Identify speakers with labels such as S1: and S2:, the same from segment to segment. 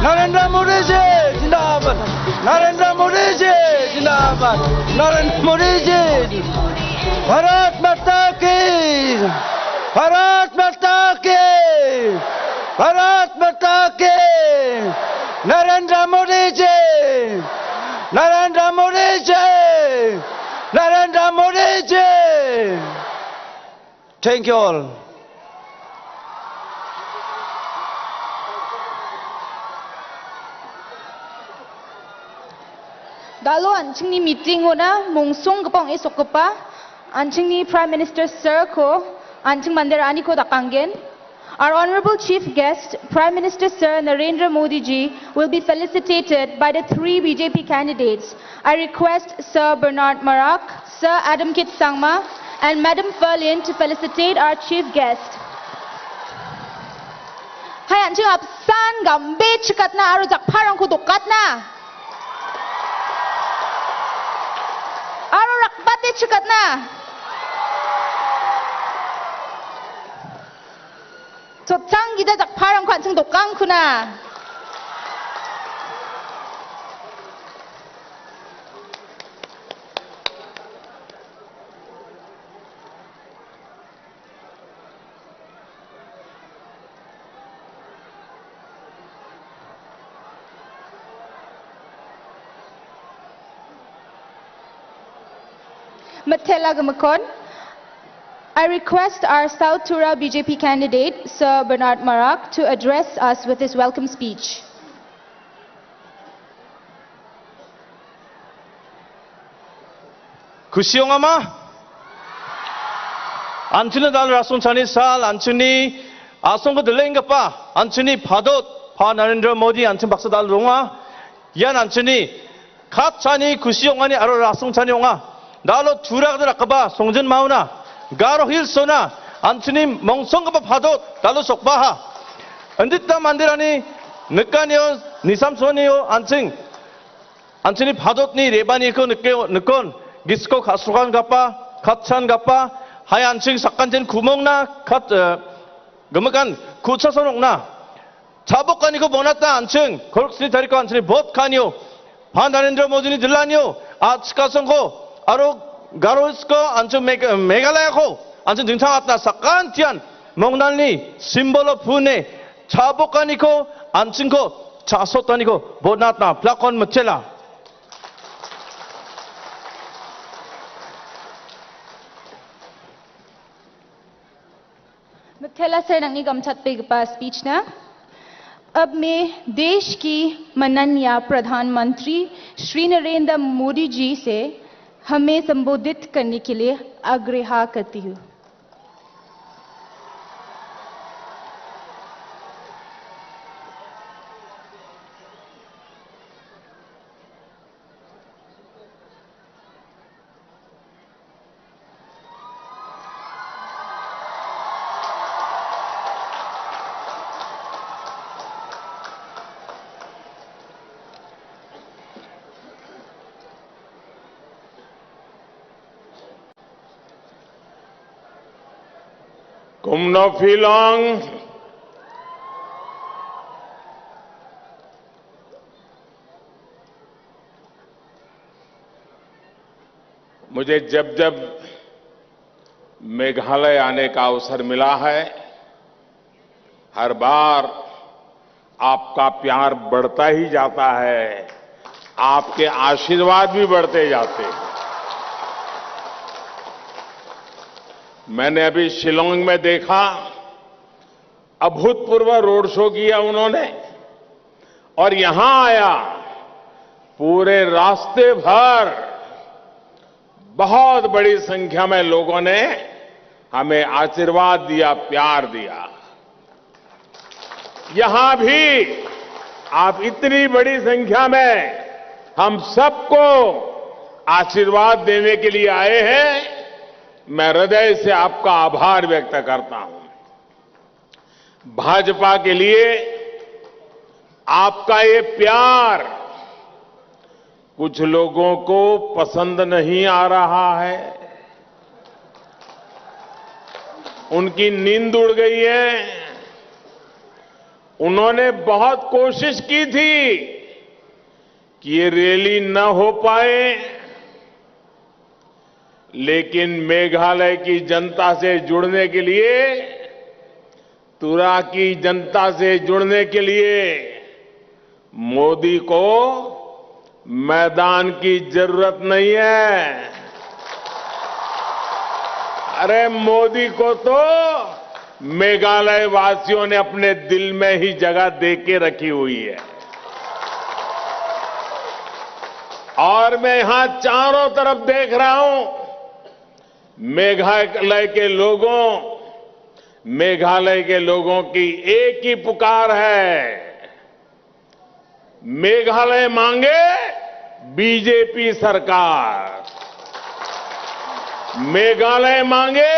S1: नरेंद्र मोदी जी जिंदाबाद, नरेंद्र मोदी जी जिंदाबाद, नरेंद्र मोदी जी। भारत माता की, भारत माता की, भारत माता की। Narendra Modi ji, Narendra Modi ji, Narendra Modi ji. Thank you all.
S2: Dalo anchingni meeting ona mungsung gapong esokpa anchingni Prime Minister Sir ko anching manderani ko dakangen. Our honorable chief guest Prime Minister Sir Narendra Modi ji will be felicitated by the 3 BJP candidates. I request Sir Bernard Marak, Sir Adam Kit Sangma and Madam Ferlin to felicitate our chief guest. Hai anching apsan gambe chikatna aru jakparang ko dokatna. Aro rakbate chikat na. Chotchang gida jak parang kwanchang dokang kuna. Matela Gamakon. I request our South Tura BJP candidate, Sir Bernard Marak, to address us with his welcome speech.
S3: Kusiongama Anchuni dal rasun chani sal Anchuni asong ko delenga pa Anchuni padot pa Narendra Modi Anchuni baksa dal ronga yan Anchuni khat chani kusiongani aro rasun chani onga Dalo turag들 아까봐 송전 마우나 가로 힐소나 안추님 멍성가봐 파도 달로 속바하 언디따 만데라니 느까니요 니삼소니요 안칭 파도니 레바니 그 느건 기스코 가수간 가빠 갓찬 가빠 하야 안칭 삭간젠 구멍나 갓 그뭐간 구차선옥나 자복가니고 모났다 안칭 거룩스니 다리고 안칭이 벗가니요 반나렌드라 모드니 들라니요 아치카성고 Aro garos ko anjung Meghalaya ko anjung dingtang atna sakan tian mongnalni simbolo pune chabokani ko anjung ko chasotani ko bonatna plakon machela.
S2: Matela sir nang nigamchat pe pa speech na. अब मैं देश की माननीय प्रधानमंत्री श्री नरेंद्र मोदी जी से हमें संबोधित करने के लिए आग्रह करती हूँ।
S4: कुमनोफिलोंग मुझे जब जब मेघालय आने का अवसर मिला है हर बार आपका प्यार बढ़ता ही जाता है, आपके आशीर्वाद भी बढ़ते जाते हैं। मैंने अभी शिलोंग में देखा अभूतपूर्व रोड शो किया उन्होंने और यहां आया पूरे रास्ते भर बहुत बड़ी संख्या में लोगों ने हमें आशीर्वाद दिया, प्यार दिया। यहां भी आप इतनी बड़ी संख्या में हम सबको आशीर्वाद देने के लिए आए हैं। मैं हृदय से आपका आभार व्यक्त करता हूं। भाजपा के लिए आपका ये प्यार कुछ लोगों को पसंद नहीं आ रहा है, उनकी नींद उड़ गई है, उन्होंने बहुत कोशिश की थी कि ये रैली न हो पाए, लेकिन मेघालय की जनता से जुड़ने के लिए, तुरा की जनता से जुड़ने के लिए मोदी को मैदान की जरूरत नहीं है। अरे मोदी को तो मेघालय वासियों ने अपने दिल में ही जगह दे के रखी हुई है। और मैं यहां चारों तरफ देख रहा हूं, मेघालय के लोगों की एक ही पुकार है, मेघालय मांगे बीजेपी सरकार, मेघालय मांगे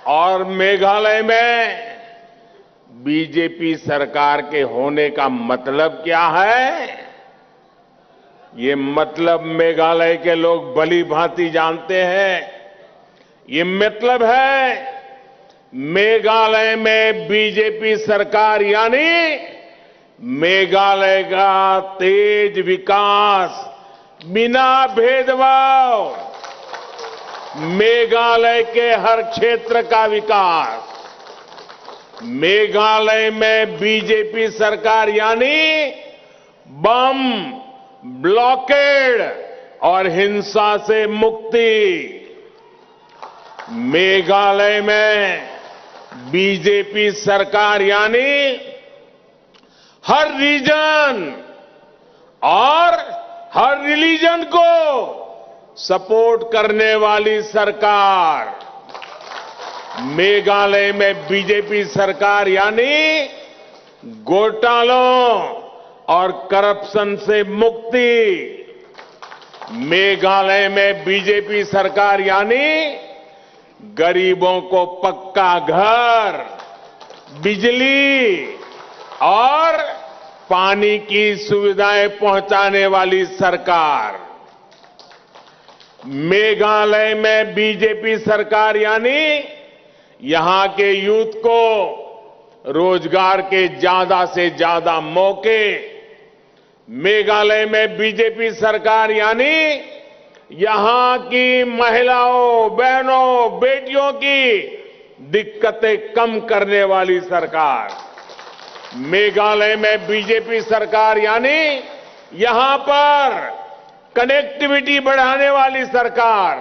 S4: और मेघालय में बीजेपी सरकार के होने का मतलब क्या है? ये मतलब मेघालय के लोग भली भांति जानते हैं। ये मतलब है मेघालय में बीजेपी सरकार यानी मेघालय का तेज विकास बिना भेदभाव, मेघालय के हर क्षेत्र का विकास। मेघालय में बीजेपी सरकार यानी बम, ब्लॉकेड और हिंसा से मुक्ति। मेघालय में बीजेपी सरकार यानी हर रीजन और हर रिलीजन को सपोर्ट करने वाली सरकार। मेघालय में बीजेपी सरकार यानी घोटालों और करप्शन से मुक्ति। मेघालय में बीजेपी सरकार यानी गरीबों को पक्का घर, बिजली और पानी की सुविधाएं पहुंचाने वाली सरकार। मेघालय में बीजेपी सरकार यानी यहां के यूथ को रोजगार के ज्यादा से ज्यादा मौके। मेघालय में बीजेपी सरकार यानी यहां की महिलाओं, बहनों, बेटियों की दिक्कतें कम करने वाली सरकार। मेघालय में बीजेपी सरकार यानी यहां पर कनेक्टिविटी बढ़ाने वाली सरकार।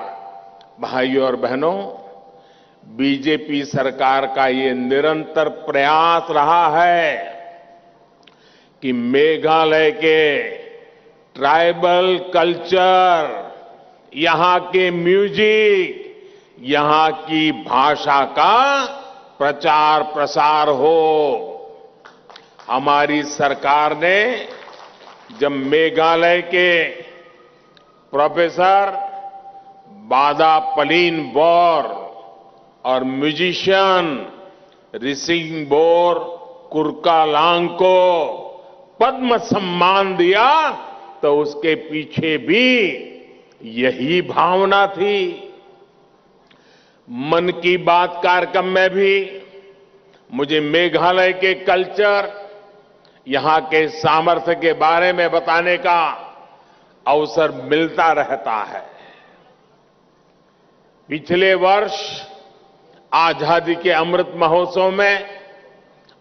S4: भाइयों और बहनों, बीजेपी सरकार का ये निरंतर प्रयास रहा है कि मेघालय के ट्राइबल कल्चर, यहां के म्यूजिक, यहां की भाषा का प्रचार प्रसार हो। हमारी सरकार ने जब मेघालय के प्रोफेसर बादा पलीन बोर और म्यूजिशियन रिसिंगबोर कुरकालांग को पद्म सम्मान दिया तो उसके पीछे भी यही भावना थी। मन की बात कार्यक्रम में भी मुझे मेघालय के कल्चर, यहां के सामर्थ्य के बारे में बताने का अवसर मिलता रहता है। पिछले वर्ष आजादी के अमृत महोत्सव में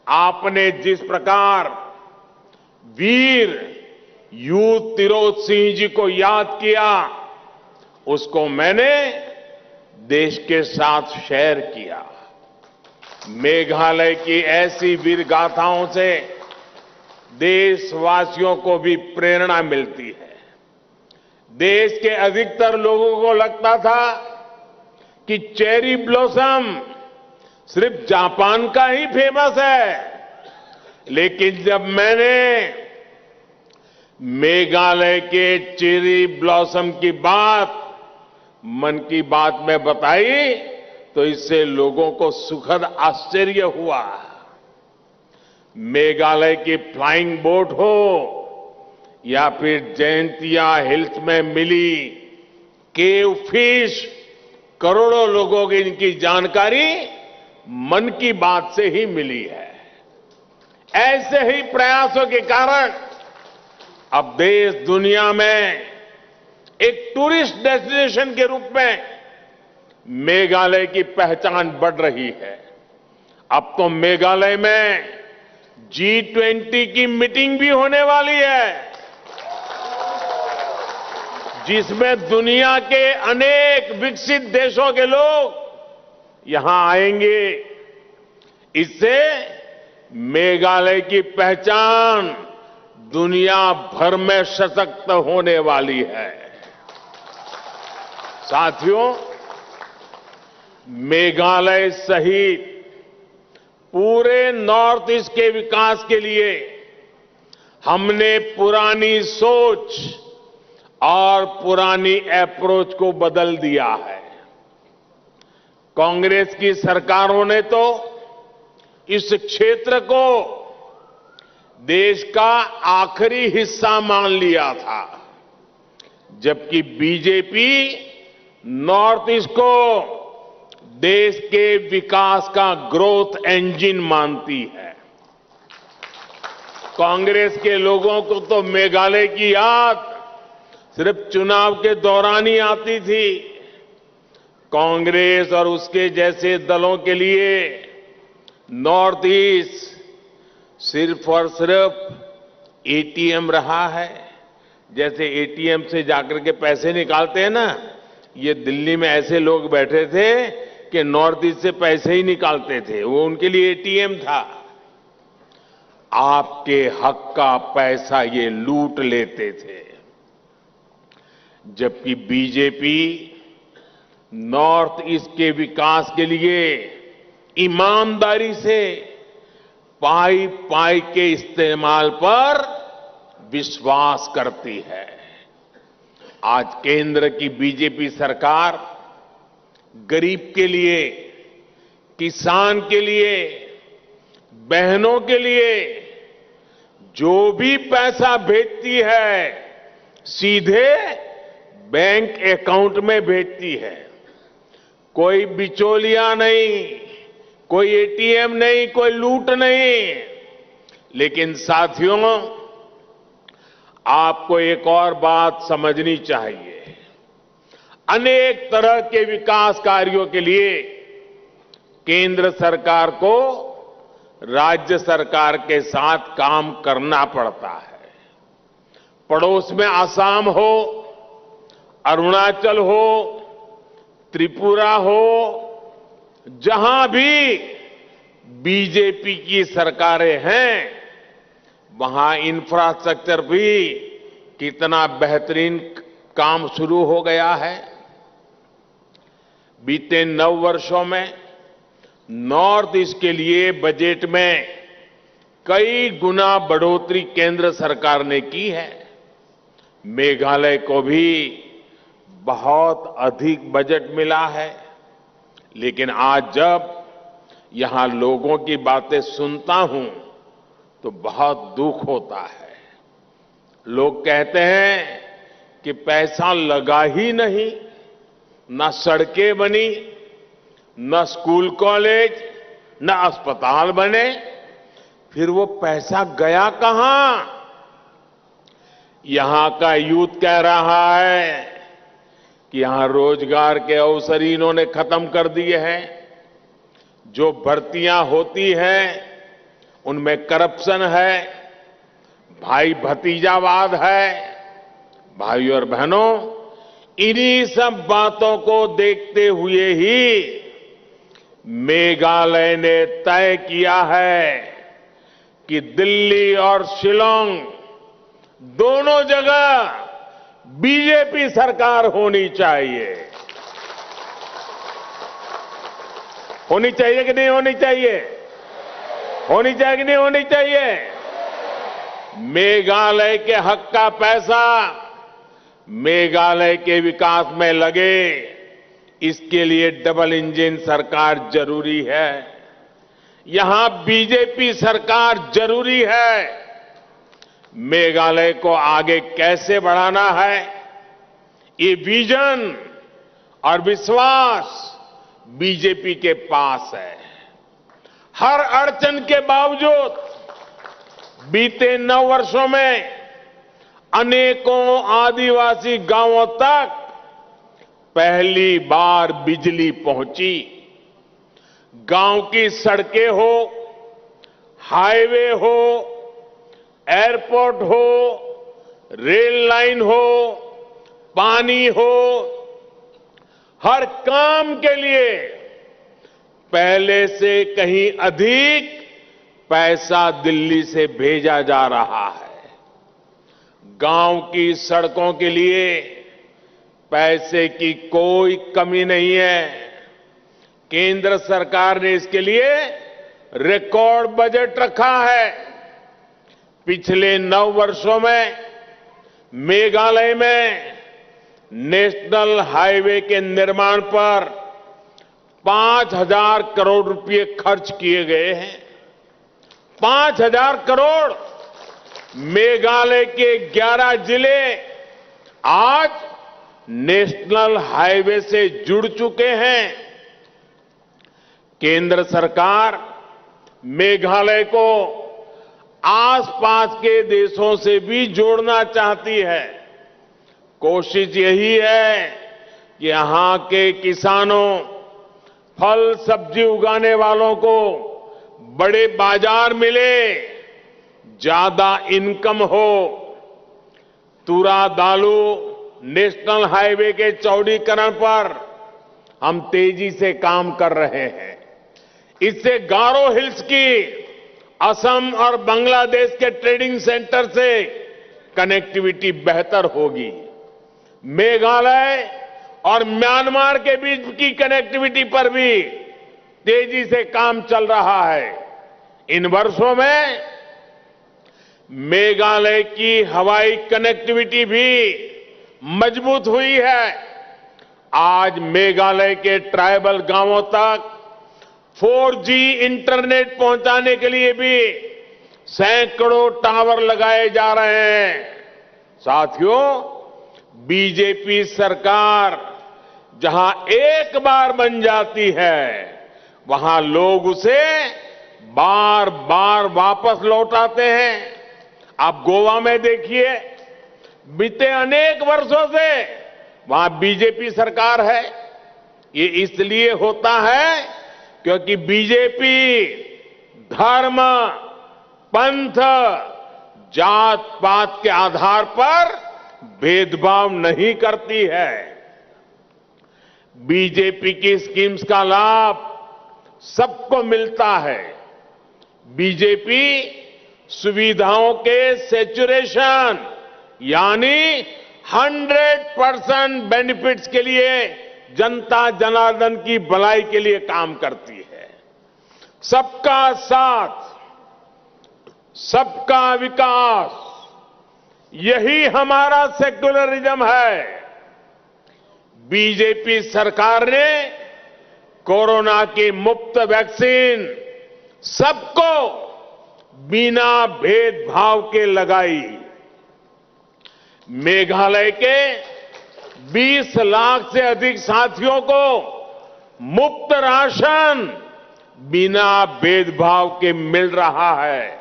S4: आपने जिस प्रकार वीर यू तिरोत सिंह जी को याद किया, उसको मैंने देश के साथ शेयर किया। मेघालय की ऐसी वीर गाथाओं से देशवासियों को भी प्रेरणा मिलती है। देश के अधिकतर लोगों को लगता था कि चेरी ब्लॉसम सिर्फ जापान का ही फेमस है, लेकिन जब मैंने मेघालय के चेरी ब्लॉसम की बात मन की बात में बताई तो इससे लोगों को सुखद आश्चर्य हुआ। मेघालय की फ्लाइंग बोट हो या फिर जयंतिया हिल्स में मिली केव फिश करोड़ों लोगों को इनकी जानकारी मन की बात से ही मिली है। ऐसे ही प्रयासों के कारण अब देश दुनिया में एक टूरिस्ट डेस्टिनेशन के रूप में मेघालय की पहचान बढ़ रही है। अब तो मेघालय में G20 की मीटिंग भी होने वाली है, जिसमें दुनिया के अनेक विकसित देशों के लोग यहां आएंगे। इससे मेघालय की पहचान दुनिया भर में सशक्त होने वाली है। साथियों, मेघालय सहित पूरे नॉर्थ ईस्ट के विकास के लिए हमने पुरानी सोच और पुरानी अप्रोच को बदल दिया है। कांग्रेस की सरकारों ने तो इस क्षेत्र को देश का आखिरी हिस्सा मान लिया था, जबकि बीजेपी नॉर्थ ईस्ट को देश के विकास का ग्रोथ इंजन मानती है। कांग्रेस के लोगों को तो मेघालय की याद सिर्फ चुनाव के दौरान ही आती थी। कांग्रेस और उसके जैसे दलों के लिए नॉर्थ ईस्ट सिर्फ और सिर्फ एटीएम रहा है। जैसे एटीएम से जाकर के पैसे निकालते हैं ना, ये दिल्ली में ऐसे लोग बैठे थे कि नॉर्थ ईस्ट से पैसे ही निकालते थे, वो उनके लिए एटीएम था। आपके हक का पैसा ये लूट लेते थे, जबकि बीजेपी नॉर्थ ईस्ट के विकास के लिए ईमानदारी से पाई पाई के इस्तेमाल पर विश्वास करती है। आज केंद्र की बीजेपी सरकार गरीब के लिए, किसान के लिए, बहनों के लिए जो भी पैसा भेजती है सीधे बैंक अकाउंट में भेजती है। कोई बिचौलिया नहीं, कोई एटीएम नहीं, कोई लूट नहीं। लेकिन साथियों, आपको एक और बात समझनी चाहिए। अनेक तरह के विकास कार्यों के लिए केंद्र सरकार को राज्य सरकार के साथ काम करना पड़ता है। पड़ोस में आसाम हो, अरुणाचल हो, त्रिपुरा हो, जहां भी बीजेपी की सरकारें हैं, वहां इंफ्रास्ट्रक्चर भी कितना बेहतरीन काम शुरू हो गया है। बीते 9 वर्षों में नॉर्थ ईस्ट के लिए बजट में कई गुना बढ़ोतरी केंद्र सरकार ने की है। मेघालय को भी बहुत अधिक बजट मिला है। लेकिन आज जब यहां लोगों की बातें सुनता हूं तो बहुत दुख होता है। लोग कहते हैं कि पैसा लगा ही नहीं, न सड़कें बनी, न स्कूल कॉलेज, न अस्पताल बने, फिर वो पैसा गया कहां? यहां का यूथ कह रहा है कि यहां रोजगार के अवसर ही इन्होंने खत्म कर दिए हैं। जो भर्तियां होती हैं उनमें करप्शन है, भाई भतीजावाद है। भाई और बहनों, इन्हीं सब बातों को देखते हुए ही मेघालय ने तय किया है कि दिल्ली और शिलांग दोनों जगह बीजेपी सरकार होनी चाहिए। होनी चाहिए कि नहीं होनी चाहिए? होनी चाहिए कि नहीं होनी चाहिए? मेघालय के हक का पैसा मेघालय के विकास में लगे, इसके लिए डबल इंजन सरकार जरूरी है। यहां बीजेपी सरकार जरूरी है। मेघालय को आगे कैसे बढ़ाना है, ये विजन और विश्वास बीजेपी के पास है। हर अड़चन के बावजूद बीते 9 वर्षों में अनेकों आदिवासी गांवों तक पहली बार बिजली पहुंची। गांव की सड़कें हो, हाईवे हो, एयरपोर्ट हो, रेल लाइन हो, पानी हो, हर काम के लिए पहले से कहीं अधिक पैसा दिल्ली से भेजा जा रहा है। गांव की सड़कों के लिए पैसे की कोई कमी नहीं है। केंद्र सरकार ने इसके लिए रिकॉर्ड बजट रखा है। पिछले 9 वर्षों में मेघालय में नेशनल हाईवे के निर्माण पर 5,000 करोड़ रुपए खर्च किए गए हैं। 5,000 करोड़। मेघालय के 11 जिले आज नेशनल हाईवे से जुड़ चुके हैं। केंद्र सरकार मेघालय को आसपास के देशों से भी जोड़ना चाहती है। कोशिश यही है कि यहां के किसानों, फल सब्जी उगाने वालों को बड़े बाजार मिले, ज्यादा इनकम हो। तुरा दालू नेशनल हाईवे के चौड़ीकरण पर हम तेजी से काम कर रहे हैं। इससे गारो हिल्स की असम और बांग्लादेश के ट्रेडिंग सेंटर से कनेक्टिविटी बेहतर होगी। मेघालय और म्यांमार के बीच की कनेक्टिविटी पर भी तेजी से काम चल रहा है। इन वर्षों में मेघालय की हवाई कनेक्टिविटी भी मजबूत हुई है। आज मेघालय के ट्राइबल गांवों तक 4G इंटरनेट पहुंचाने के लिए भी सैकड़ों टावर लगाए जा रहे हैं। साथियों, बीजेपी सरकार जहां एक बार बन जाती है, वहां लोग उसे बार बार वापस लौटाते हैं। आप गोवा में देखिए, बीते अनेक वर्षों से वहां बीजेपी सरकार है। ये इसलिए होता है क्योंकि बीजेपी धर्म, पंथ, जात पात के आधार पर भेदभाव नहीं करती है। बीजेपी की स्कीम्स का लाभ सबको मिलता है। बीजेपी सुविधाओं के सैचुरेशन यानी 100% बेनिफिट्स के लिए जनता जनार्दन की भलाई के लिए काम करती है। सबका साथ, सबका विकास, यही हमारा सेक्युलरिज्म है। बीजेपी सरकार ने कोरोना की मुफ्त वैक्सीन सबको बिना भेदभाव के लगाई। मेघालय के 20 लाख से अधिक साथियों को मुफ्त राशन बिना भेदभाव के मिल रहा है।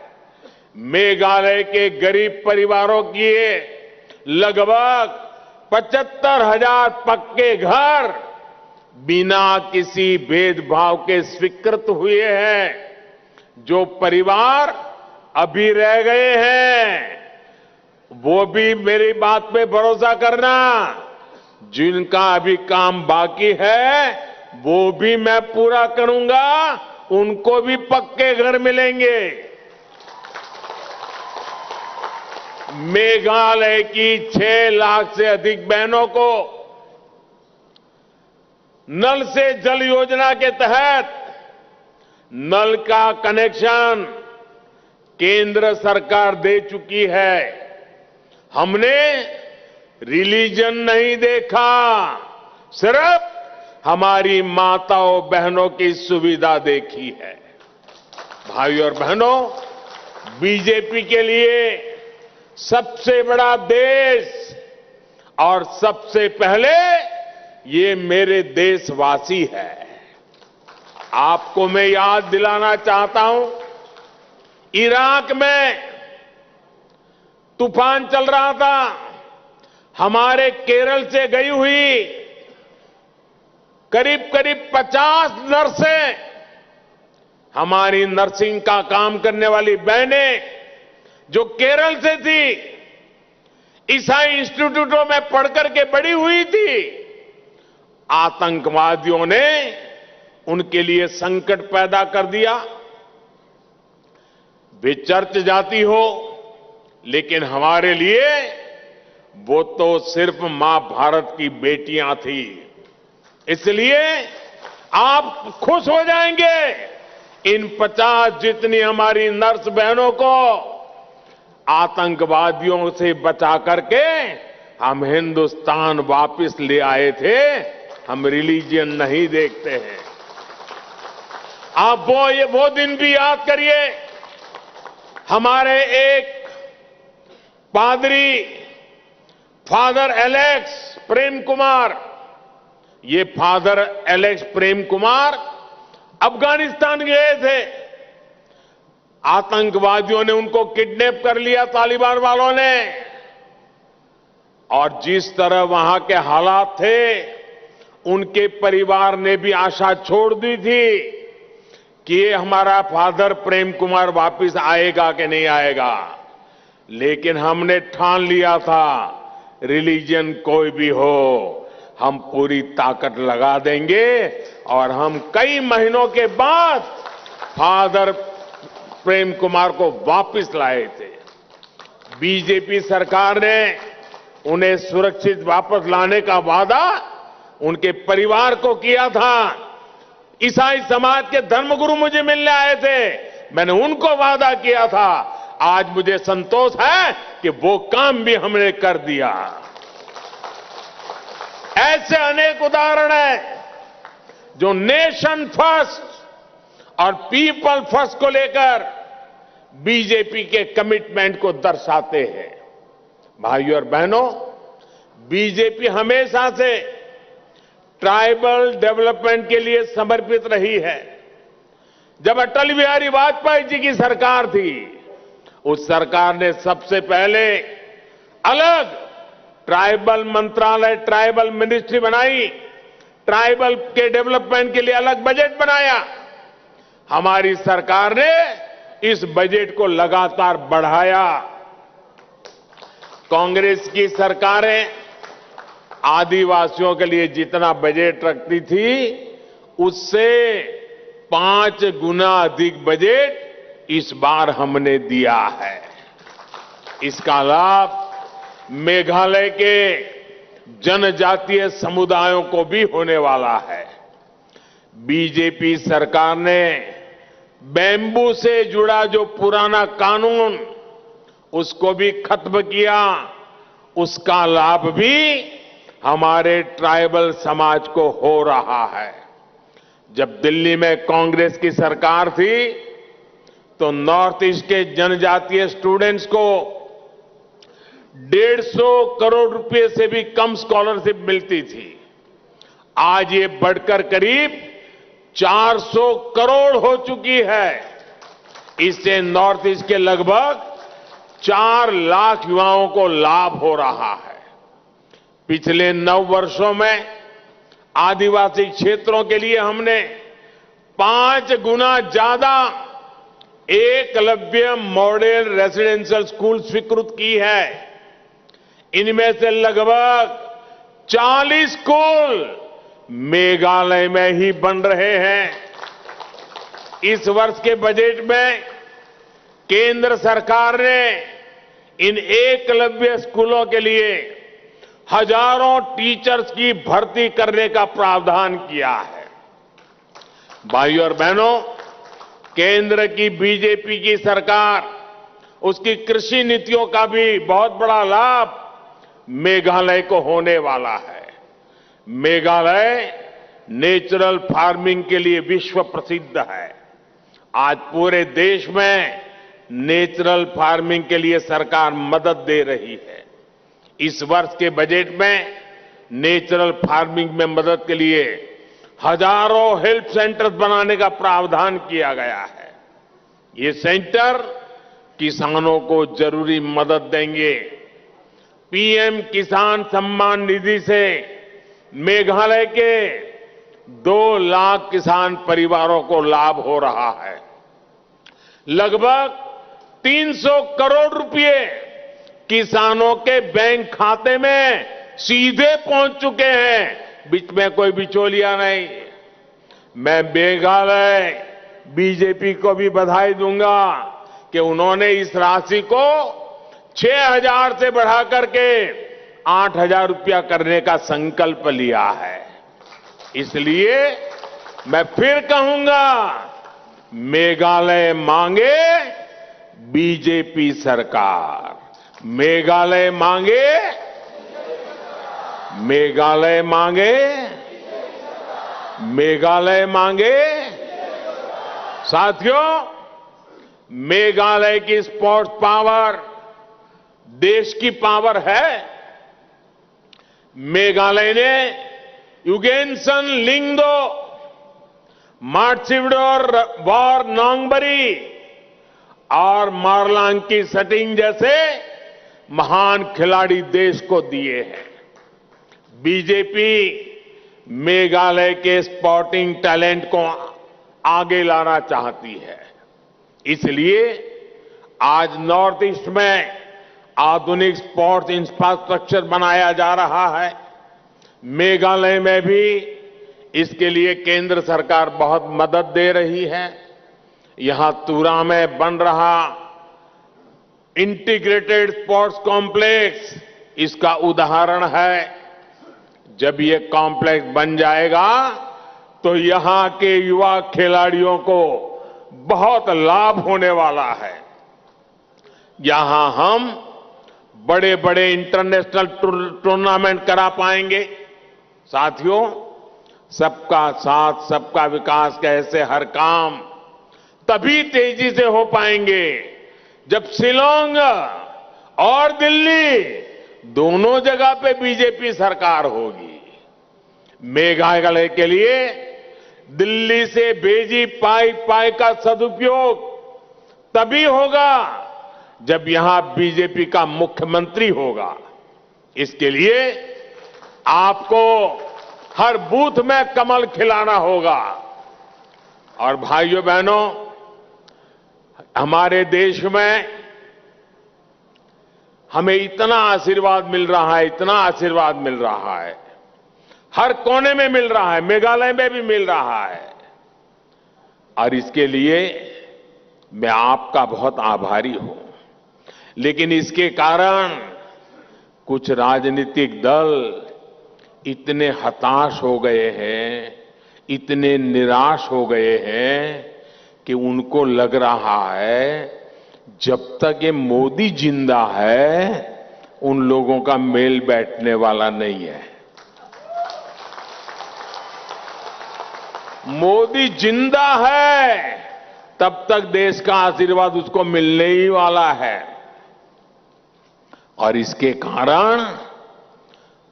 S4: मेघालय के गरीब परिवारों की लगभग 75,000 पक्के घर बिना किसी भेदभाव के स्वीकृत हुए हैं। जो परिवार अभी रह गए हैं, वो भी मेरी बात पे भरोसा करना, जिनका अभी काम बाकी है वो भी मैं पूरा करूंगा, उनको भी पक्के घर मिलेंगे। मेघालय की 6 लाख से अधिक बहनों को नल से जल योजना के तहत नल का कनेक्शन केंद्र सरकार दे चुकी है। हमने रिलीजन नहीं देखा, सिर्फ हमारी माताओं बहनों की सुविधा देखी है। भाइयों और बहनों, बीजेपी के लिए सबसे बड़ा देश और सबसे पहले ये मेरे देशवासी है। आपको मैं याद दिलाना चाहता हूं, इराक में तूफान चल रहा था, हमारे केरल से गई हुई करीब करीब 50 नर्सें, हमारी नर्सिंग का काम करने वाली बहनें जो केरल से थी, ईसाई इंस्टीट्यूटों में पढ़कर के बड़ी हुई थी, आतंकवादियों ने उनके लिए संकट पैदा कर दिया। वे चर्च जाती हो, लेकिन हमारे लिए वो तो सिर्फ मां भारत की बेटियां थी। इसलिए आप खुश हो जाएंगे, इन 50 जितनी हमारी नर्स बहनों को आतंकवादियों से बचा करके हम हिंदुस्तान वापस ले आए थे। हम रिलीजन नहीं देखते हैं। आप वो दिन भी याद करिए, हमारे एक पादरी फादर एलेक्स प्रेम कुमार, ये फादर एलेक्स प्रेम कुमार अफगानिस्तान गए थे। आतंकवादियों ने उनको किडनैप कर लिया, तालिबान वालों ने, और जिस तरह वहां के हालात थे, उनके परिवार ने भी आशा छोड़ दी थी कि ये हमारा फादर प्रेम कुमार वापस आएगा कि नहीं आएगा। लेकिन हमने ठान लिया था, रिलीजन कोई भी हो, हम पूरी ताकत लगा देंगे, और हम कई महीनों के बाद फादर प्रेम कुमार को वापस लाए थे। बीजेपी सरकार ने उन्हें सुरक्षित वापस लाने का वादा उनके परिवार को किया था। ईसाई समाज के धर्मगुरु मुझे मिलने आए थे, मैंने उनको वादा किया था। आज मुझे संतोष है कि वो काम भी हमने कर दिया। ऐसे अनेक उदाहरण हैं जो नेशन फर्स्ट और पीपल फर्स्ट को लेकर बीजेपी के कमिटमेंट को दर्शाते हैं। भाइयों और बहनों, बीजेपी हमेशा से ट्राइबल डेवलपमेंट के लिए समर्पित रही है। जब अटल बिहारी वाजपेयी जी की सरकार थी, उस सरकार ने सबसे पहले अलग ट्राइबल मंत्रालय, ट्राइबल मिनिस्ट्री बनाई, ट्राइबल के डेवलपमेंट के लिए अलग बजट बनाया। हमारी सरकार ने इस बजट को लगातार बढ़ाया। कांग्रेस की सरकारें आदिवासियों के लिए जितना बजट रखती थी, उससे 5 गुना अधिक बजट इस बार हमने दिया है। इसका लाभ मेघालय के जनजातीय समुदायों को भी होने वाला है। बीजेपी सरकार ने बैम्बू से जुड़ा जो पुराना कानून, उसको भी खत्म किया। उसका लाभ भी हमारे ट्राइबल समाज को हो रहा है। जब दिल्ली में कांग्रेस की सरकार थी, तो नॉर्थ ईस्ट के जनजातीय स्टूडेंट्स को 150 करोड़ रुपए से भी कम स्कॉलरशिप मिलती थी। आज ये बढ़कर करीब 400 करोड़ हो चुकी है। इससे नॉर्थ ईस्ट के लगभग 4 लाख युवाओं को लाभ हो रहा है। पिछले 9 वर्षों में आदिवासी क्षेत्रों के लिए हमने 5 गुना ज्यादा एकलव्य मॉडल रेसिडेंशियल स्कूल स्वीकृत की है। इनमें से लगभग 40 स्कूल मेघालय में ही बन रहे हैं। इस वर्ष के बजट में केंद्र सरकार ने इन एकलव्य स्कूलों के लिए हजारों टीचर्स की भर्ती करने का प्रावधान किया है। भाइयों और बहनों, केंद्र की बीजेपी की सरकार, उसकी कृषि नीतियों का भी बहुत बड़ा लाभ मेघालय को होने वाला है। मेघालय नेचुरल फार्मिंग के लिए विश्व प्रसिद्ध है। आज पूरे देश में नेचुरल फार्मिंग के लिए सरकार मदद दे रही है। इस वर्ष के बजट में नेचुरल फार्मिंग में मदद के लिए हजारों हेल्प सेंटर्स बनाने का प्रावधान किया गया है। ये सेंटर किसानों को जरूरी मदद देंगे। पीएम किसान सम्मान निधि से मेघालय के 2 लाख किसान परिवारों को लाभ हो रहा है। लगभग 300 करोड़ रुपए किसानों के बैंक खाते में सीधे पहुंच चुके हैं, बीच में कोई बिचौलिया नहीं। मैं मेघालय बीजेपी को भी बधाई दूंगा कि उन्होंने इस राशि को 6,000 से बढ़ा करके 8,000 रुपया करने का संकल्प लिया है। इसलिए मैं फिर कहूंगा, मेघालय मांगे बीजेपी सरकार, मेघालय मांगे, मेघालय मांगे, मेघालय मांगे। साथियों, मेघालय की स्पोर्ट्स पावर देश की पावर है। मेघालय ने युगेनसन लिंगदो, मार्सिवडोर वॉर नोंगबरी और मारलांकी सटिंग जैसे महान खिलाड़ी देश को दिए हैं। बीजेपी मेघालय के स्पोर्टिंग टैलेंट को आगे लाना चाहती है। इसलिए आज नॉर्थ ईस्ट में आधुनिक स्पोर्ट्स इंफ्रास्ट्रक्चर बनाया जा रहा है। मेघालय में भी इसके लिए केंद्र सरकार बहुत मदद दे रही है। यहां तुरा में बन रहा इंटीग्रेटेड स्पोर्ट्स कॉम्प्लेक्स इसका उदाहरण है। जब ये कॉम्प्लेक्स बन जाएगा तो यहां के युवा खिलाड़ियों को बहुत लाभ होने वाला है। यहां हम बड़े बड़े इंटरनेशनल टूर्नामेंट करा पाएंगे। साथियों, सबका साथ सबका विकास के ऐसे हर काम तभी तेजी से हो पाएंगे जब शिलांग और दिल्ली दोनों जगह पे बीजेपी सरकार होगी। मेघालय के लिए दिल्ली से भेजी पाई का सदुपयोग तभी होगा जब यहां बीजेपी का मुख्यमंत्री होगा। इसके लिए आपको हर बूथ में कमल खिलाना होगा। और भाइयों बहनों, हमारे देश में हमें इतना आशीर्वाद मिल रहा है, इतना आशीर्वाद मिल रहा है, हर कोने में मिल रहा है, मेघालय में भी मिल रहा है। और इसके लिए मैं आपका बहुत आभारी हूं। लेकिन इसके कारण कुछ राजनीतिक दल इतने हताश हो गए हैं, इतने निराश हो गए हैं कि उनको लग रहा है जब तक ये मोदी जिंदा है उन लोगों का मेल बैठने वाला नहीं है। मोदी जिंदा है तब तक देश का आशीर्वाद उसको मिलने ही वाला है। और इसके कारण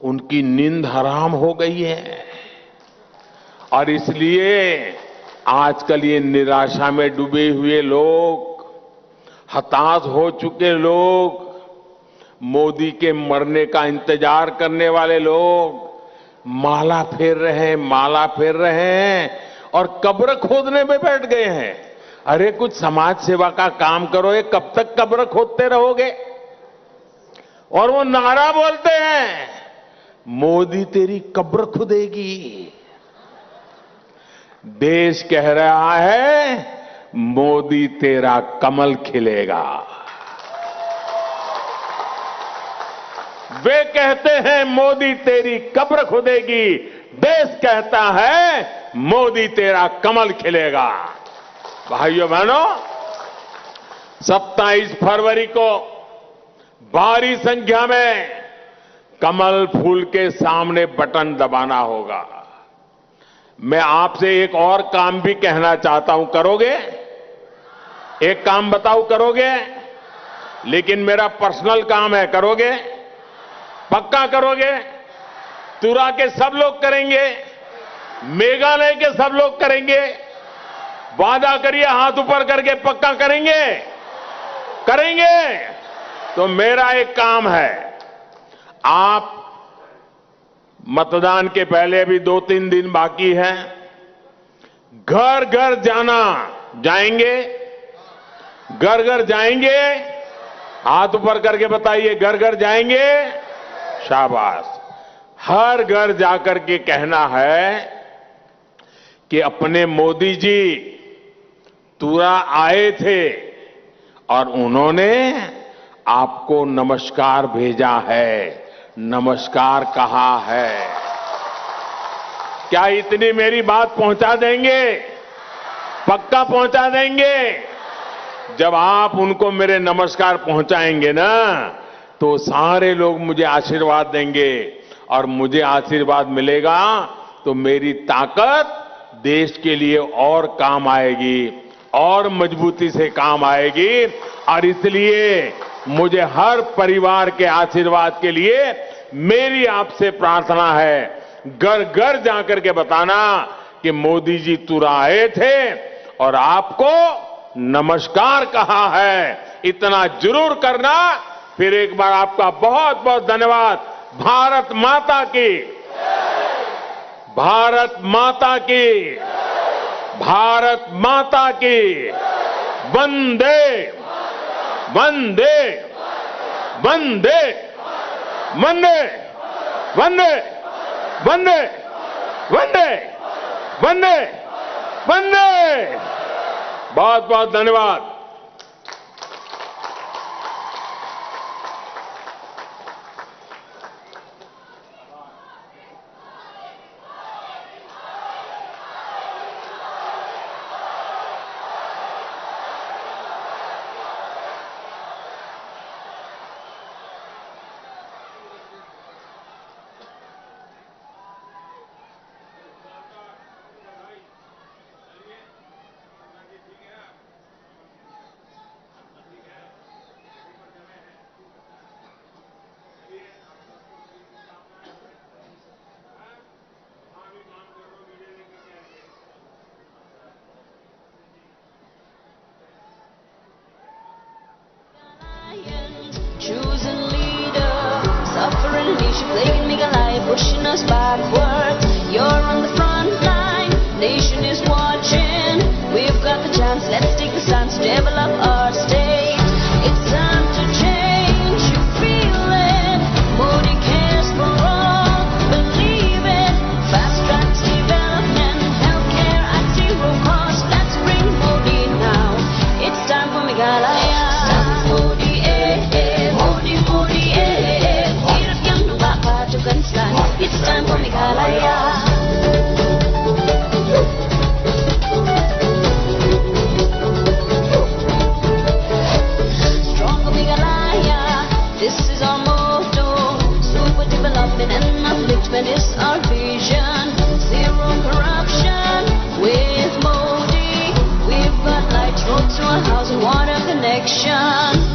S4: उनकी नींद हराम हो गई है। और इसलिए आजकल ये निराशा में डूबे हुए लोग, हताश हो चुके लोग, मोदी के मरने का इंतजार करने वाले लोग माला फेर रहे हैं और कब्र खोदने में बैठ गए हैं। अरे कुछ समाज सेवा का काम करो, ये कब तक कब्र खोदते रहोगे? और वो नारा बोलते हैं, मोदी तेरी कब्र खुदेगी। देश कह रहा है, मोदी तेरा कमल खिलेगा। वे कहते हैं मोदी तेरी कब्र खुदेगी, देश कहता है मोदी तेरा कमल खिलेगा। भाइयों बहनों, 27 फरवरी को भारी संख्या में कमल फूल के सामने बटन दबाना होगा। मैं आपसे एक और काम भी कहना चाहता हूं, करोगे? एक काम बताओ, करोगे? लेकिन मेरा पर्सनल काम है, करोगे? पक्का करोगे? तुरा के सब लोग करेंगे, मेघालय के सब लोग करेंगे। वादा करिए, हाथ ऊपर करके पक्का करेंगे, करेंगे। तो मेरा एक काम है, आप मतदान के पहले अभी 2-3 दिन बाकी है, घर घर जाएंगे, घर घर जाएंगे। हाथ ऊपर करके बताइए, घर घर जाएंगे। शाबाश। हर घर जाकर के कहना है कि अपने मोदी जी तुरा आए थे और उन्होंने आपको नमस्कार भेजा है, नमस्कार कहा है। क्या इतनी मेरी बात पहुंचा देंगे? पक्का पहुंचा देंगे? जब आप उनको मेरे नमस्कार पहुंचाएंगे ना, तो सारे लोग मुझे आशीर्वाद देंगे और मुझे आशीर्वाद मिलेगा तो मेरी ताकत देश के लिए और काम आएगी, और मजबूती से काम आएगी। और इसलिए मुझे हर परिवार के आशीर्वाद के लिए मेरी आपसे प्रार्थना है, घर घर जाकर के बताना कि मोदी जी तुरा आए थे और आपको नमस्कार कहा है। इतना जरूर करना। फिर एक बार आपका बहुत बहुत धन्यवाद। भारत माता की, भारत माता की, भारत माता की। वंदे वंदे वंदे वंदे वंदे वंदे वंदे वंदे वंदे। बहुत बहुत धन्यवाद।
S5: Choosing leader, suffering nation, plaguing Meghalaya, pushing us backwards. You're on the front line, nation is watching. We've got the chance, let's take the stance to develop our state. It's time to change, you feel it. Modi cares for all, believe it. Fast tracks development, healthcare at zero cost. Let's bring Modi now. It's time for Meghalaya. It's time for Meghalaya. Stronger Meghalaya, this is our motto. Super development and upliftment is our vision. Zero corruption with Modi. We've got lights, roads to our house and water connection.